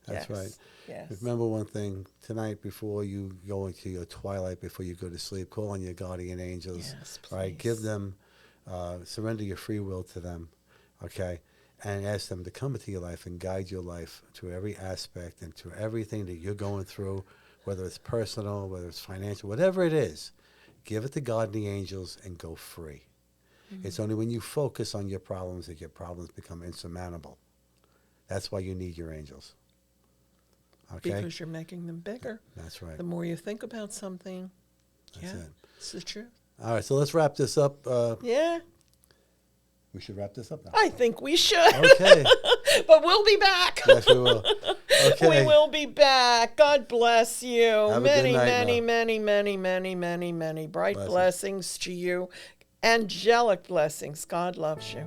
That's Yes. right. Yes. Remember one thing, tonight before you go into your twilight, before you go to sleep, call on your guardian angels. Yes, All right, give please. them, surrender your free will to them, okay? And ask them to come into your life and guide your life to every aspect and to everything that you're going through, whether it's personal, whether it's financial, whatever it is. Give it to God and the angels and go free. It's only when you focus on your problems that your problems become insurmountable. That's why you need your angels. Okay? Because you're making them bigger. That's right. The more you think about something, That's it. it's the truth. All right, so let's wrap this up. Yeah, We should wrap this up now. I think we should. Okay. But we'll be back. Yes, we will. Okay. We will be back. God bless you. Have a Many, good night, many, Ma. many, many, many, many, many bright Blessings. blessings to you. Angelic blessings. God loves you.